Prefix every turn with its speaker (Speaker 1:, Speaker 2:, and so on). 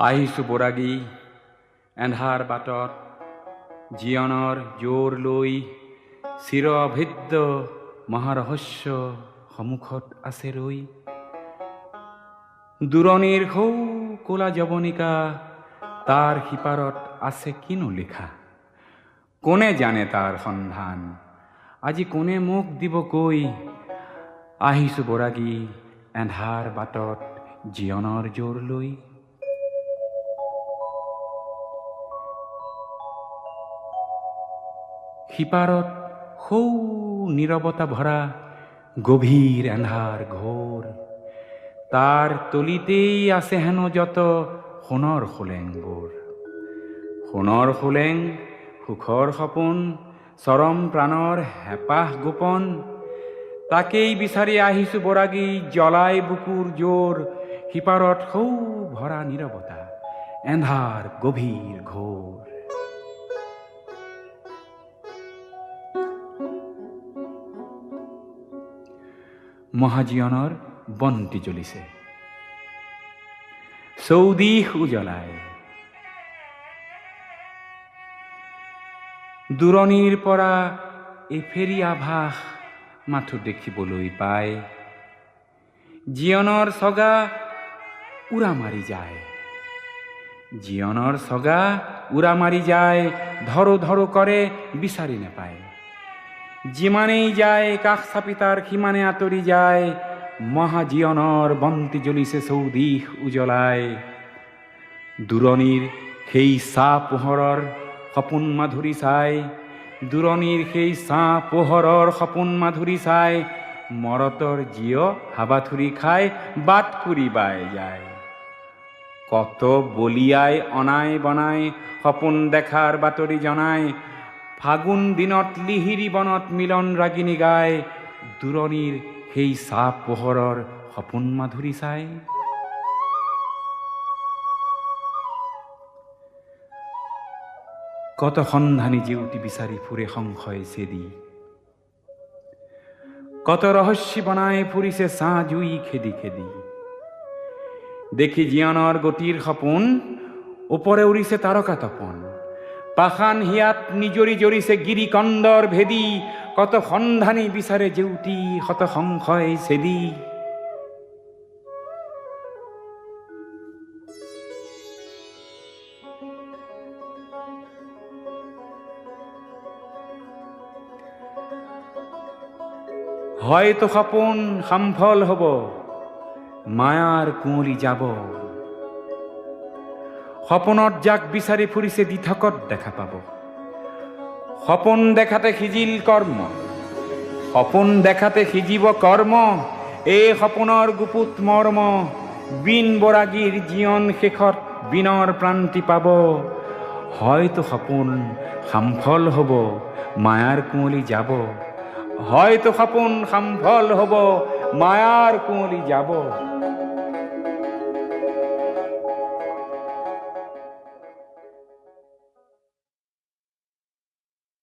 Speaker 1: আহিছোঁ বৰাগী এন্ধাৰ বাটত, জীৱনৰ জোৰ লৈ। চিৰ অভেদ্য মহাৰহস্য সন্মুখত আছে ৰৈ। দূৰণিৰ সৌ ক'লা যৱনিকা, তাৰ সিপাৰত আছে কিনো লিখা। কোনে জানে তাৰ সন্ধান, আজি কোনে মোক দিব কৈ। আহিছোঁ বৰাগী এন্ধাৰ বাটত, জীৱনৰ জোৰ লৈ। সিপাৰত সৌ নীৰৱতা ভৰা গভীৰ এন্ধাৰ ঘোৰ। তাৰ তলিতেই আছে হেনো যত সোণৰ সোলেংবোৰ। সোণৰ সোলেং, সুখৰ সপোন, চৰম প্ৰাণৰ হেঁপাহ গোপন। তাকেই বিচাৰি আহিছোঁ বৰাগী, জ্বলাই বুকুৰ জোৰ। সিপাৰত সৌ ভৰা নীৰৱতা, এন্ধাৰ গভীৰ ঘোৰ। মহাজীয়নৰ বন্তি জ্বলিছে, চৌদিশ উজ্বলাই। দূৰণিৰ পৰা এফেৰি আভাস মাথো দেখিবলৈ পায়। জীৱনৰ চগা উৰা মাৰি যায়, জীৱনৰ চগা উৰা মাৰি যায়। ধৰো ধৰো কৰে বিচাৰি নেপায়। যিমানেই যায় কাষ চাপি তাৰ সিমানে আঁতৰি যায়। মহাজীয়নৰ বন্তি জ্বলিছে চৌদিশ উজ্বলাই। দূৰণিৰ সেই চাহ পোহৰৰ সপোন মাধুৰী চাই, দূৰণিৰ সেই চাহ পোহৰৰ সপোন মাধুৰী চাই। মৰতৰ জীয় হাবাথুৰি খাই বাট কুৰি বাই যায়। কত বলিয়াই অনাই বনাই সপোন দেখাৰ বাতৰি জনাই। ফাগুন দিনত লিহিৰি বনত মিলন ৰাগিনী গায়। দূৰণিৰ সেই চাহ পোহৰৰ সপোন মাধুৰী চাই। কত সন্ধানী জেউতি বিচাৰি ফুৰে সংশয় চেদি। কত ৰহস্যী বনাই ফুৰিছে ছাঁ জুই খেদি খেদি। দেখি জীৱনৰ গতিৰ সপোন, ওপৰে উৰিছে তাৰকা তপন। পাষাণ হিয়াত নিজৰি জৰিছে গিৰি কন্দৰ ভেদি। কত সন্ধানী বিচাৰে জেউতি শত সংশয় চেদি। হয়তো সপোন সামফল হব, মায়াৰ কুঁৱলী যাব। সপোনত যাক বিচাৰি ফুৰিছে দিঠকত দেখা পাব। সপোন দেখাতে সিজিল কৰ্ম, সপোন দেখাতে সিজিব কৰ্ম। এই সপোনৰ গুপুত মৰ্ম, বিন বৰাগীৰ জীৱন শেষত বিনৰ প্ৰান্তি পাব। হয়তো সপোন সামফল হব, মায়াৰ কুঁৱলী যাব। হয়তো সপোন সামফল হব, মায়াৰ কুঁৱলী যাব।